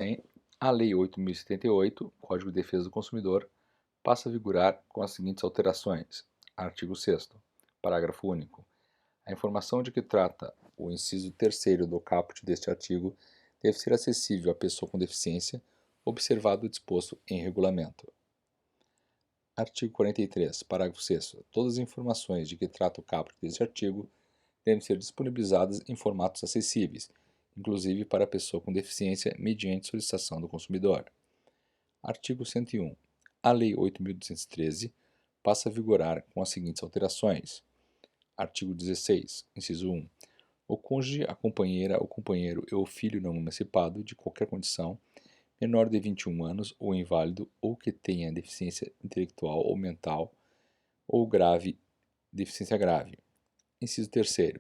Bem, a Lei 8.078, Código de Defesa do Consumidor, passa a vigorar com as seguintes alterações. Artigo 6º, parágrafo único. A informação de que trata o inciso 3º do caput deste artigo deve ser acessível à pessoa com deficiência, observado o disposto em regulamento. Artigo 43, parágrafo 6º. Todas as informações de que trata o caput deste artigo devem ser disponibilizadas em formatos acessíveis, inclusive para a pessoa com deficiência, mediante solicitação do consumidor. Artigo 101. A Lei 8.213 passa a vigorar com as seguintes alterações. Artigo 16, inciso 1. O cônjuge, a companheira, o companheiro e o filho não emancipado, de qualquer condição, menor de 21 anos ou inválido ou que tenha deficiência intelectual ou mental ou deficiência grave. Inciso 3º.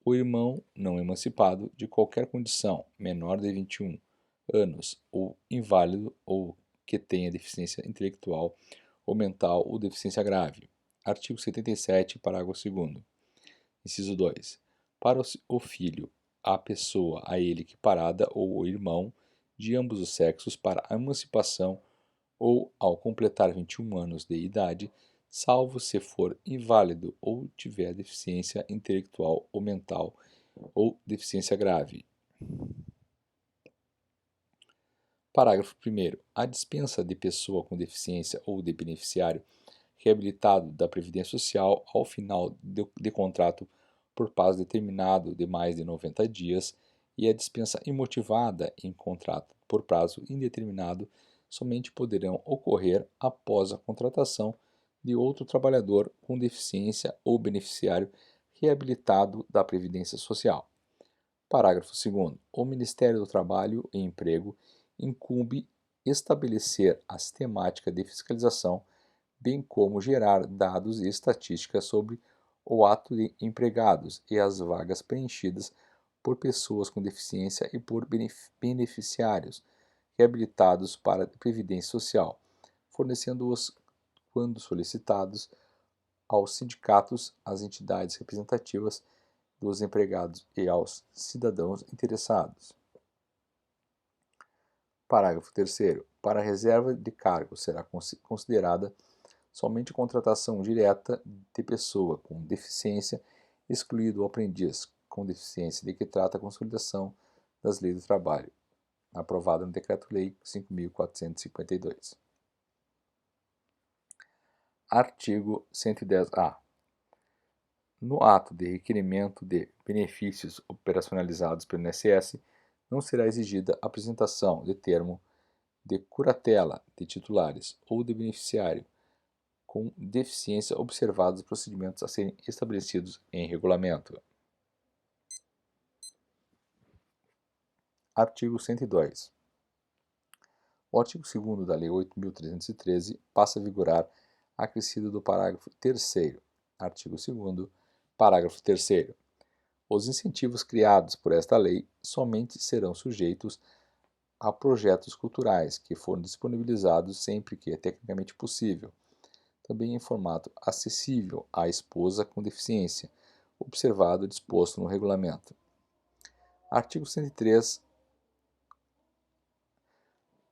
O irmão não emancipado, de qualquer condição, menor de 21 anos ou inválido ou que tenha deficiência intelectual ou mental ou deficiência grave. Artigo 77, parágrafo 2º. Inciso 2. Para o filho, a pessoa a ele equiparada ou o irmão de ambos os sexos para a emancipação ou ao completar 21 anos de idade, salvo se for inválido ou tiver deficiência intelectual ou mental ou deficiência grave. Parágrafo 1º. A dispensa de pessoa com deficiência ou de beneficiário reabilitado da Previdência Social ao final de contrato por prazo determinado de mais de 90 dias e a dispensa imotivada em contrato por prazo indeterminado somente poderão ocorrer após a contratação de outro trabalhador com deficiência ou beneficiário reabilitado da Previdência Social. Parágrafo 2º. O Ministério do Trabalho e Emprego incumbe estabelecer a sistemática de fiscalização, bem como gerar dados e estatísticas sobre o ato de empregados e as vagas preenchidas por pessoas com deficiência e por beneficiários reabilitados para a Previdência Social, fornecendo-os, quando solicitados, aos sindicatos, às entidades representativas dos empregados e aos cidadãos interessados. Parágrafo 3º. Para a reserva de cargo será considerada somente contratação direta de pessoa com deficiência, excluído o aprendiz com deficiência de que trata a consolidação das leis do trabalho, aprovada no Decreto-Lei 5.452. Artigo 110-A. No ato de requerimento de benefícios operacionalizados pelo INSS, não será exigida a apresentação de termo de curatela de titulares ou de beneficiário com deficiência observados os procedimentos a serem estabelecidos em regulamento. Artigo 102. O artigo 2º da Lei 8.313 passa a vigorar acrescido do parágrafo 3º. Artigo 2º, parágrafo 3º. Os incentivos criados por esta lei somente serão sujeitos a projetos culturais que forem disponibilizados sempre que é tecnicamente possível, também em formato acessível à esposa com deficiência, observado o disposto no regulamento. Artigo 103.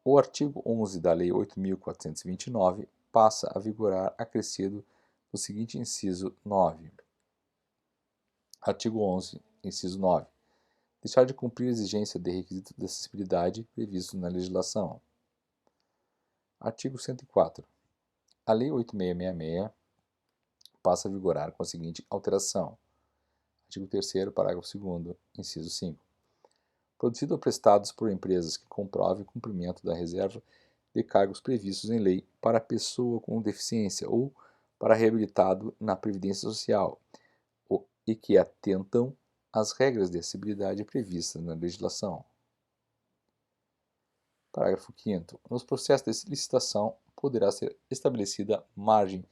O artigo 11 da Lei 8.429 passa a vigorar acrescido no seguinte inciso 9. Artigo 11, inciso 9. Deixar de cumprir a exigência de requisito de acessibilidade previsto na legislação. Artigo 104. A Lei 8.666 passa a vigorar com a seguinte alteração. Artigo 3º, parágrafo 2º, inciso 5. Produzido ou prestados por empresas que comprovem o cumprimento da reserva de cargos previstos em lei para pessoa com deficiência ou para reabilitado na Previdência Social e que atentam às regras de acessibilidade previstas na legislação. Parágrafo 5º. Nos processos de licitação poderá ser estabelecida margem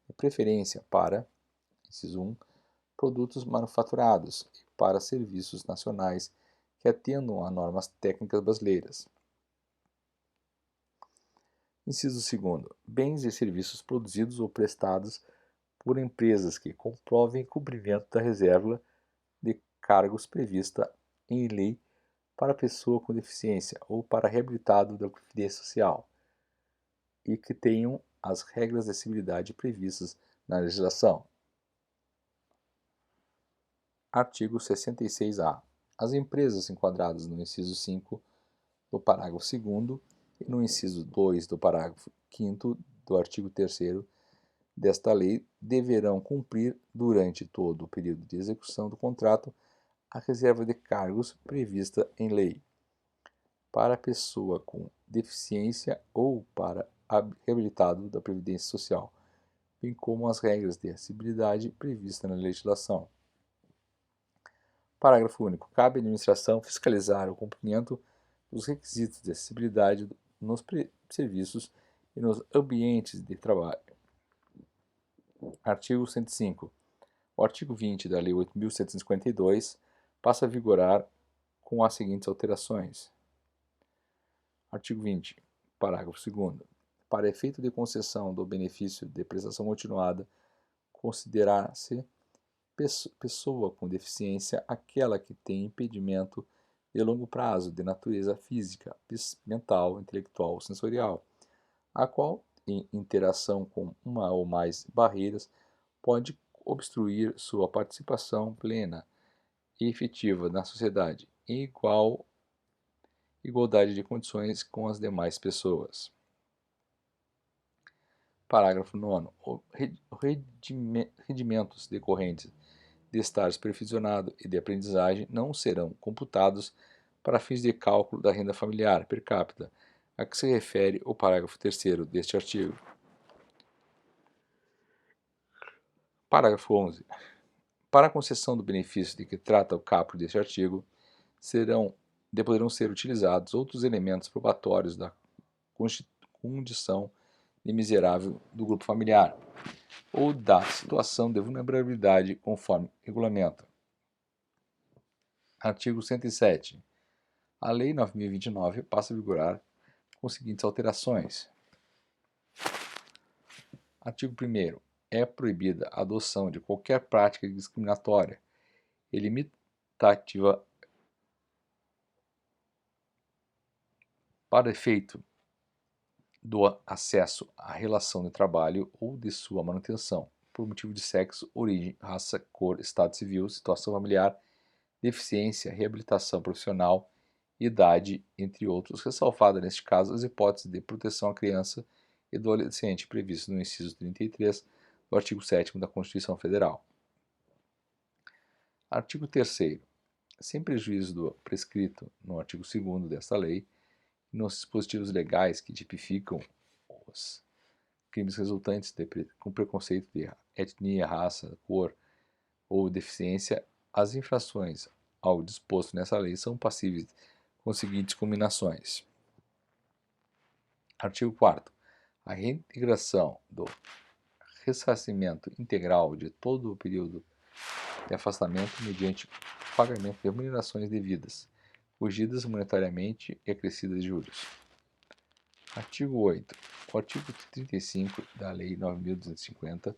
de preferência para, inciso 1, produtos manufaturados e para serviços nacionais que atendam a normas técnicas brasileiras. Inciso 2º. Bens e serviços produzidos ou prestados por empresas que comprovem cumprimento da reserva de cargos prevista em lei para pessoa com deficiência ou para reabilitado da Previdência Social e que tenham as regras de acessibilidade previstas na legislação. Artigo 66-A. As empresas enquadradas no inciso 5 do parágrafo 2º e no inciso 2 do parágrafo 5º do artigo 3º desta lei deverão cumprir, durante todo o período de execução do contrato, a reserva de cargos prevista em lei. Para pessoa com deficiência ou para reabilitado da Previdência Social, bem como as regras de acessibilidade previstas na legislação. Parágrafo único. Cabe à administração fiscalizar o cumprimento dos requisitos de acessibilidade nos serviços e nos ambientes de trabalho. Artigo 105. O artigo 20 da Lei 8.752 passa a vigorar com as seguintes alterações. Artigo 20. Parágrafo 2º. Para efeito de concessão do benefício de prestação continuada, considerar-se pessoa com deficiência aquela que tem impedimento de longo prazo de natureza física, mental, intelectual ou sensorial, a qual, em interação com uma ou mais barreiras, pode obstruir sua participação plena e efetiva na sociedade, em igualdade de condições com as demais pessoas. Parágrafo 9º. Rendimentos decorrentes de estar supervisionado e de aprendizagem não serão computados para fins de cálculo da renda familiar per capita, a que se refere o parágrafo 3º deste artigo. Parágrafo 11. Para a concessão do benefício de que trata o caput deste artigo, poderão ser utilizados outros elementos probatórios da condição de miserável do grupo familiar ou da situação de vulnerabilidade conforme regulamento. Artigo 107. A Lei 9.029 passa a vigorar com as seguintes alterações. Artigo 1º. É proibida a adoção de qualquer prática discriminatória e limitativa para efeito do acesso à relação de trabalho ou de sua manutenção, por motivo de sexo, origem, raça, cor, estado civil, situação familiar, deficiência, reabilitação profissional, idade, entre outros, ressalvada neste caso as hipóteses de proteção à criança e do adolescente previstas no inciso 33 do artigo 7º da Constituição Federal. Artigo 3º. Sem prejuízo do prescrito no artigo 2º desta lei, nos dispositivos legais que tipificam os crimes resultantes com preconceito de etnia, raça, cor ou deficiência, as infrações ao disposto nessa lei são passíveis com as seguintes combinações. Artigo 4º. A reintegração do ressarcimento integral de todo o período de afastamento mediante pagamento de remunerações devidas, corrigidas monetariamente e acrescidas de juros. Artigo 8. O artigo 35 da Lei 9.250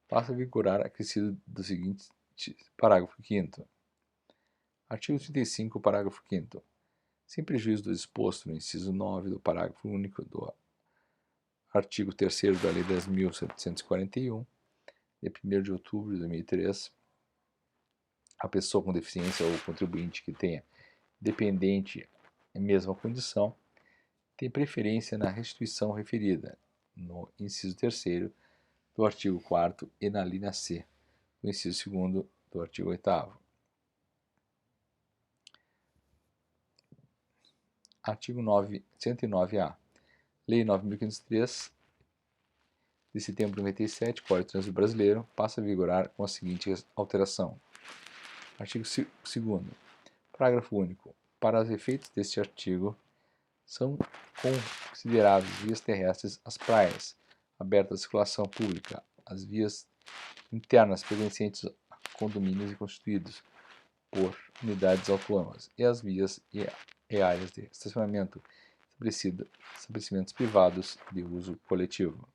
passa a vigorar acrescido do seguinte parágrafo 5º. Artigo 35, parágrafo 5º. Sem prejuízo do exposto no inciso 9 do parágrafo único do artigo 3º da Lei 10.741, de 1º de outubro de 2003, a pessoa com deficiência ou contribuinte que tenha dependente em mesma condição tem preferência na restituição referida no inciso 3º do artigo 4º e na linha C do inciso 2º do artigo 8º. Artigo 109-A. Lei 9.503, de setembro de 97, Código de Trânsito Brasileiro, passa a vigorar com a seguinte alteração. Artigo 2º. Parágrafo único. Para os efeitos deste artigo, são consideráveis vias terrestres as praias abertas à circulação pública, as vias internas pertencentes a condomínios e constituídos por unidades autônomas e as vias e áreas de estacionamento estabelecimentos privados de uso coletivo.